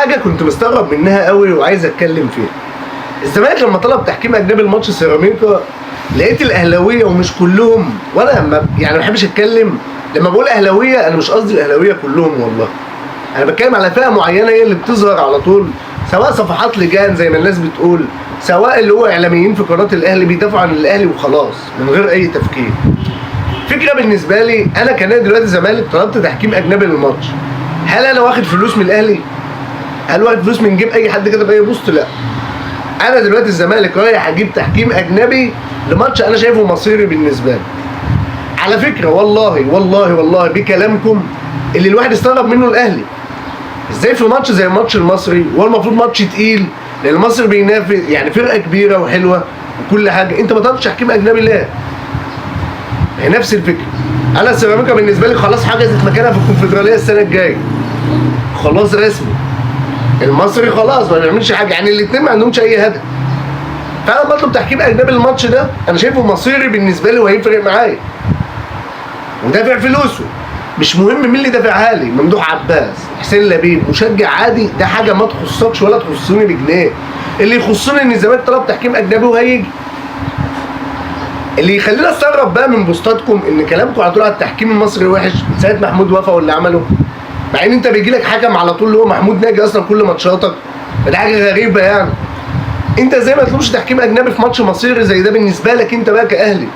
حاجه كنت مستغرب منها قوي وعايز اتكلم فيها. الزمالك لما طلب تحكيم اجنبي الماتش سيراميكا، لقيت الاهلاويه ومش كلهم، وانا يعني ما بحبش اتكلم لما بقول اهلاويه، انا مش قصدي الاهلاويه كلهم والله، انا بتكلم على فئه معينه هي اللي بتظهر على طول، سواء صفحات لجان زي ما الناس بتقول، سواء اللي هو اعلاميين في قناه الاهلي بيدافعوا عن الاهلي وخلاص من غير اي تفكير. فكره بالنسبه لي انا كنادي دلوقتي الزمالك طلبت تحكيم اجنبي للماتش، هل انا واخد فلوس من الاهلي؟ هل واخد فلوس من جيب اي حد كده باي بوست؟ لا. انا دلوقتي الزمالك رايح اجيب تحكيم اجنبي لماتش انا شايفه مصيري بالنسبه لي. على فكره والله والله والله بكلامكم اللي الواحد استغرب منه الاهلي، ازاي في ماتش زي الماتش المصري وهو المفروض ماتش تقيل لان المصري بينافس يعني فرقه كبيره وحلوه وكل حاجه، انت ما طلبتش تحكيم اجنبي ليه؟ هي نفس الفكره. انا سيراميكا بالنسبه لي خلاص حجزت مكانها في الكونفدراليه السنه الجايه، خلاص رسمي. المصري خلاص ما بيعملش حاجه، يعني الاثنين ما عندهمش اي هدف. فانا بطلب تحكيم اجنبي الماتش ده، انا شايفه مصيري بالنسبه لي وهيفرق معايا ودافع فلوسه، مش مهم مين اللي دافعها لي، ممدوح عباس، حسين لبيب، مشجع عادي، ده حاجه ما تخصكش ولا تخصني بجنيه. اللي يخصني ان الزمالك طلب تحكيم اجنبي وهيجي. اللي يخلينا استغرب بقى من بوستاتكم ان كلامكم على طول على التحكيم المصري وحش من ساعه محمود وفا واللي عمله، مع ان انت بيجي لك حكم على طول اللي هو محمود ناجي اصلا كل ماتشاتك، فده حاجه غريبه يعني. انت ازاي ما تطلبش تحكيم اجنبي في ماتش مصيري زي ده بالنسبه لك انت بقى كاهلي؟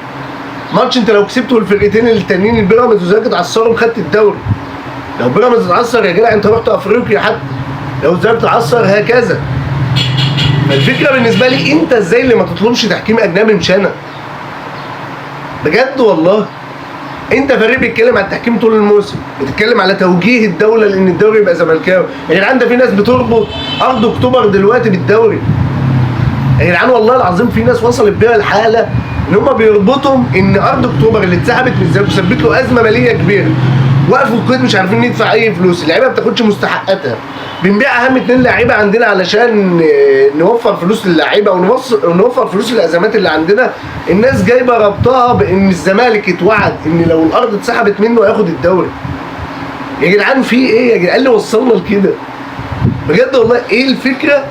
ماتش انت لو كسبته الفرقتين التانيين البيراميدز والزمالك اتعثروا خدت الدوري. لو بيراميدز اتعثر يا جدع انت رحت افريقيا حتى، لو الزمالك اتعثر هكذا. فالفكره بالنسبه لي انت ازاي اللي ما تطلبش تحكيم اجنبي مش انا؟ بجد والله. انت فريق بيتكلم على التحكيم طول الموسم، بتتكلم على توجيه الدوله لان الدوري يبقى زملكاوي، يا جدعان ده في ناس بتربط ارض اكتوبر دلوقتي بالدوري. يا جدعان والله العظيم في ناس وصلت بيها الحاله ان هم بيربطهم ان ارض اكتوبر اللي اتسحبت من الزمالك وسبت له ازمه ماليه كبيره، وقفوا القيد مش عارفين ندفع اي فلوس، اللعيبه ما بتاخدش مستحقاتها، بنبيع اهم 2 لعيبه عندنا علشان نوفر فلوس للعيبه ونوفر فلوس للازمات اللي عندنا. الناس جايبه ربطها بان الزمالك اتوعد ان لو الارض اتسحبت منه هياخد الدوري. يا جدعان في ايه يا جدعان اللي وصلنا لكده؟ بجد والله ايه الفكره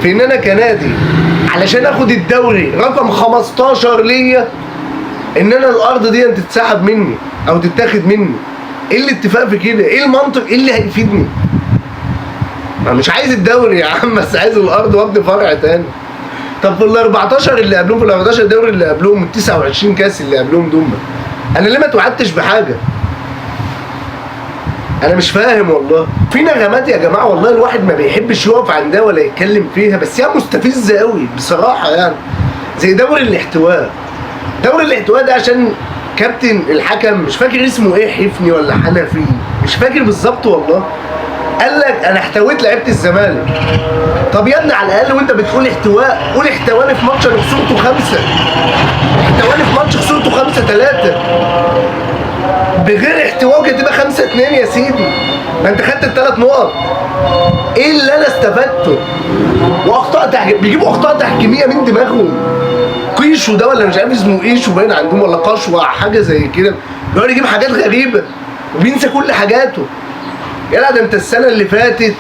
في ان انا كنادي علشان اخد الدوري رقم 15 ليا ان انا الارض دي تتسحب مني او تتاخد مني؟ ايه الاتفاق في كده؟ ايه المنطق؟ ايه اللي هيفيدني؟ انا مش عايز الدوري يا عم بس عايز الارض وابني فرع تاني. طب في ال 14 اللي قبلهم، في ال 14 دوري اللي قبلهم، ال 29 كاس اللي قبلهم دول، انا ليه ما توعدتش بحاجه؟ انا مش فاهم والله. في نغمات يا جماعه والله الواحد ما بيحبش يقف عندها ولا يتكلم فيها، بس هي مستفزه قوي بصراحه يعني. زي دوري الاحتواء. دوري الاحتواء ده عشان كابتن الحكم مش فاكر اسمه ايه، حفني ولا حنفي مش فاكر بالظبط والله، قال لك انا احتويت لعيبه الزمالك. طب يا ابني على الاقل وانت بتقول احتواء قول احتواني في ماتش انا خسرته 5، احتواني في ماتش خسرته 5-3. بغير احتواء كانت تبقى 5-2 يا سيدي، ما انت خدت ال3 نقط. ايه اللي انا استفدته؟ واخطاء بيجيبوا اخطاء تحكيميه من دماغهم. قيشو ده ولا مش عارف اسمه ايشو باين عندهم ولا قشوه حاجه زي كده، بيقعد يجيب حاجات غريبه وبينسى كل حاجاته. يلا ده انت السنه اللي فاتت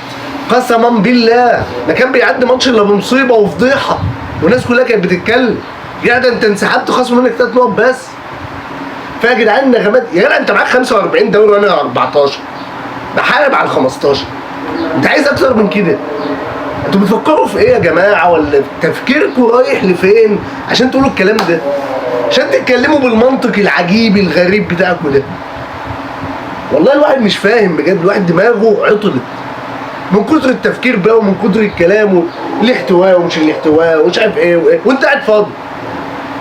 قسما بالله ده كان بيعدي ماتش الا بمصيبه وفضيحه والناس كلها كانت بتتكلم. يا ده انت انسحبت خصم منك 3 نقط بس. فيا جدعان النغمات، يا جدع انت معاك 45 دوري وانا 14 بحارب على ال 15، انت عايز اكتر من كده؟ انتوا بتفكروا في ايه يا جماعه؟ ولا تفكيركم رايح لفين عشان تقولوا الكلام ده؟ عشان تتكلموا بالمنطق العجيب الغريب بتاعكم ده. والله الواحد مش فاهم بجد، الواحد دماغه عطلت من كتر التفكير بقى ومن كتر الكلام والاحتواء ومش الاحتواء ومش عارف ايه وايه، وانت قاعد فاضي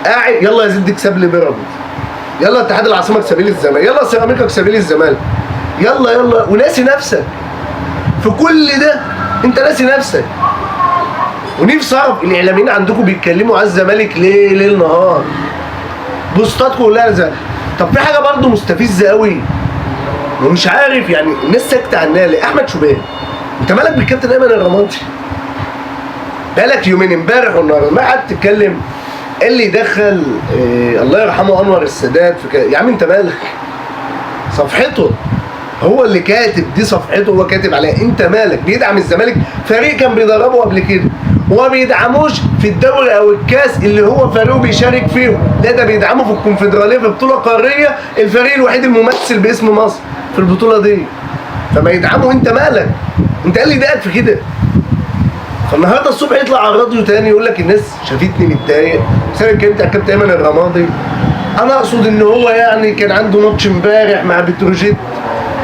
قاعد. يلا يا زد اكسب لي بيراميدز، يلا اتحاد العاصمه اكسب لي الزمالك، يلا سيراميكا اكسب لي الزمالك، يلا يلا، وناسي نفسك في كل ده. انت ناسي نفسك. ونفسي اعرف الاعلاميين عندكم بيتكلموا على الزمالك ليه ليل نهار؟ بوستاتكم كلها زي. طب في حاجه برضه مستفزه قوي ومش عارف يعني الناس ساكته عنها ليه. احمد شوبان، انت مالك بالكابتن ايمن الرمادي؟ بقالك يومين امبارح والنهارده ما قعدت تتكلم اللي يدخل الله يرحمه انور السادات في كده. يا عم انت مالك؟ صفحته هو اللي كاتب، دي صفحته هو كاتب عليها. انت مالك؟ بيدعم الزمالك، فريق كان بيدربه قبل كده، وما بيدعموش في الدوري او الكاس اللي هو فريقه بيشارك فيهم، لا ده بيدعمه في الكونفدراليه، في بطوله قاريه، الفريق الوحيد الممثل باسم مصر في البطوله دي، فما يدعمه. انت مالك؟ انت قال لي ضايقك في كده؟ فالنهارده الصبح يطلع على الراديو تاني يقول لك الناس شافتني متضايق بسبب اتكلمت على الكابتن ايمن الرمادي. انا اقصد ان هو يعني كان عنده ماتش امبارح مع بتروجيت،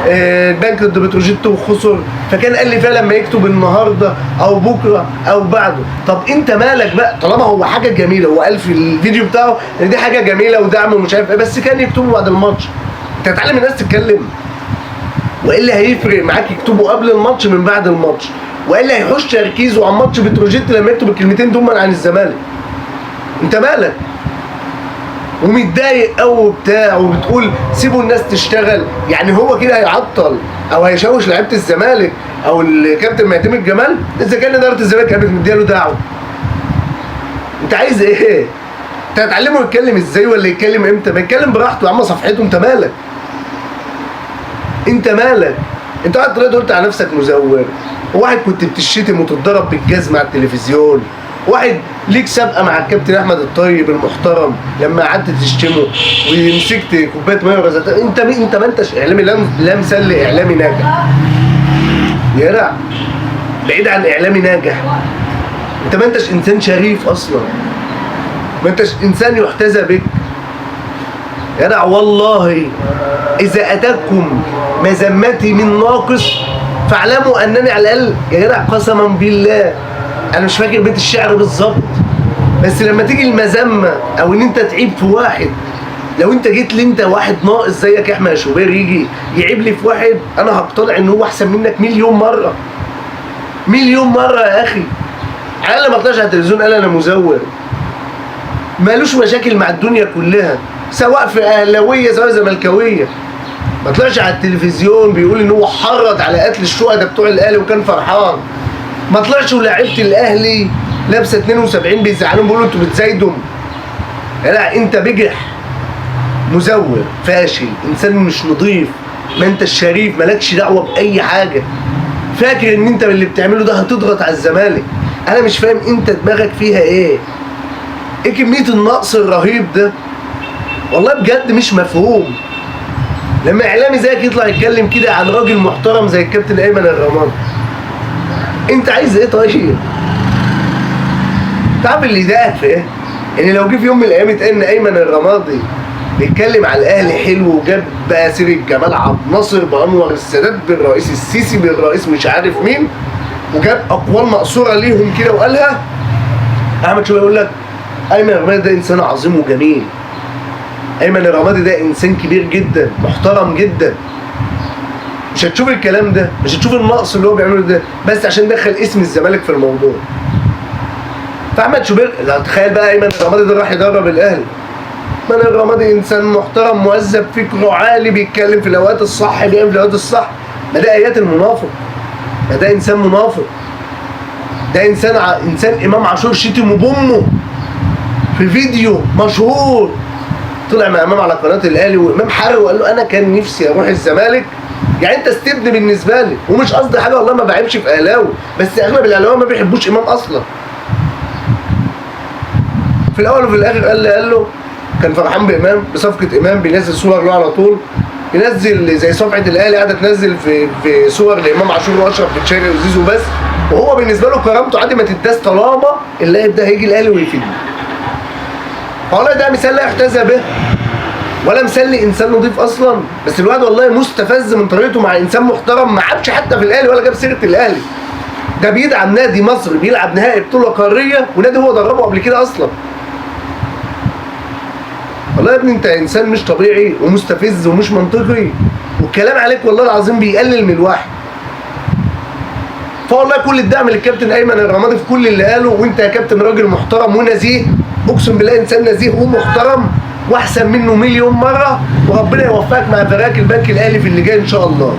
البنك ضد بتروجيت وخسر، فكان قال لي فعلا لما يكتب النهارده او بكره او بعده. طب انت مالك بقى؟ طالما هو حاجه جميله، هو قال في الفيديو بتاعه ان دي حاجه جميله ودعم ومش عارف ايه، بس كان يكتبه بعد الماتش. انت هتعلم الناس تتكلم، والا هيفرق معاك يكتبوا قبل الماتش من بعد الماتش، والا هيحوش تركيزه عن ماتش بتروجيت لما يكتب الكلمتين دول عن الزمالك. انت مالك؟ ومتضايق قوي وبتاع وبتقول سيبوا الناس تشتغل، يعني هو كده هيعطل او هيشوش لعيبه الزمالك او الكابتن معتمد جمال اذا كان اداره الزمالك كانت مدياله دعوه. انت عايز ايه؟ انت هتعلمه يتكلم ازاي ولا يتكلم امتى؟ ما يتكلم براحته يا عم، صفحته. انت مالك؟ انت مالك؟ انت قاعد طلعت قلت على نفسك مزور، وواحد كنت بتشتم وتتضرب بالجزمه على التلفزيون، واحد ليك سابقه مع الكابتن احمد الطيب المحترم لما قعدت تشتمه ومسكت كوبايه ميه ورزقتها. انت ما انتش اعلامي، لا مثال اعلامي ناجح يا جدع، بعيد عن اعلامي ناجح. انت ما انتش انسان شريف اصلا، ما انتش انسان يحتذى بك يا جدع. والله اذا اتاكم مذمتي من ناقص فاعلموا انني على الاقل يا جدع قسما بالله انا مش فاكر بيت الشعر بالظبط، بس لما تيجي المذمه او ان انت تعيب في واحد، لو انت جيت لي انت واحد ناقص زيك يا احمد شوبير يجي يعيب لي في واحد، انا هقتنع ان هو احسن منك مليون مره، مليون مره يا اخي. على الاقل ما طلعش على التلفزيون قال انا مزور، مالوش مشاكل مع الدنيا كلها سواء في اهلاويه سواء زملكاويه. ما طلعش على التلفزيون بيقول ان هو حرض على قتل الشهداء بتوع الاهلي وكان فرحان. ما طلعش ولاعيبه الاهلي لابسه 72 بيزعلون بيقولوا انتوا بتزايدوا. لا انت بجح، مزور، فاشل، انسان مش نظيف، ما انت الشريف، مالكش دعوه باي حاجه. فاكر ان انت باللي بتعمله ده هتضغط على الزمالك. انا مش فاهم انت دماغك فيها ايه؟ ايه كميه النقص الرهيب ده؟ والله بجد مش مفهوم. لما اعلامي زيك يطلع يتكلم كده عن راجل محترم زي الكابتن ايمن الرمادي، انت عايز ايه طيب؟ تعرف اللي يضايقك في ايه؟ ان لو جه في يوم من الايام اتقال ان ايمن الرمادي بيتكلم على الاهلي حلو وجاب بقى سيره جمال عبد الناصر بانور السادات بالرئيس السيسي بالرئيس مش عارف مين، وجاب اقوال مقصوره ليهم كده وقالها، احمد شويه يقول لك ايمن الرمادي ده انسان عظيم وجميل، ايمن الرمادي ده انسان كبير جدا محترم جدا. مش هتشوف الكلام ده، مش هتشوف النقص اللي هو بيعمله ده، بس عشان دخل اسم الزمالك في الموضوع. فاحمد شوبير لا تخيل بقى ايمن الرمادي ده راح يدرب الاهلي. ايمن الرمادي انسان محترم مهذب فكره عالي بيتكلم في الاوقات الصح بيعمل في الاوقات الصح. ما ده ايات المنافق، ما ده انسان منافق، ده انسان امام عاشور شتمه بامه في فيديو مشهور طلع مع امام على قناه الاهلي، وامام حرق وقال له انا كان نفسي اروح الزمالك. يعني انت استبن بالنسبه لي، ومش قصدي حاجه والله ما بعيبش في اهلاوي، بس اغلب الاهلاويه ما بيحبوش امام اصلا. في الاول وفي الاخر قال له كان فرحان بامام بصفقه امام، بينزل صور له على طول، ينزل زي صفحه الاهلي قاعده تنزل في صور لامام عاشور واشرف بن شرقي وزيزو بس، وهو بالنسبه له كرامته عادي ما تداس طالما اللاعب ده هيجي الاهلي ويفيدني. والله ده مثال لا يحتذى به ولا مثال لانسان نظيف اصلا، بس الواحد والله مستفز من طريقته مع انسان محترم ما عادش حتى في الاهلي ولا جاب سيره الاهلي. ده بيدعم نادي مصر بيلعب نهائي بطوله قاريه ونادي هو دربه قبل كده اصلا. والله يا ابني انت انسان مش طبيعي ومستفز ومش منطقي، والكلام عليك والله العظيم بيقلل من الواحد. فوالله كل الدعم للكابتن ايمن الرمادي في كل اللي قاله، وانت يا كابتن راجل محترم ونزيه، اقسم بالله انسان نزيه ومحترم واحسن منه مليون مره، وربنا يوفقك مع فريق البنك الاهلي في اللي جاي ان شاء الله.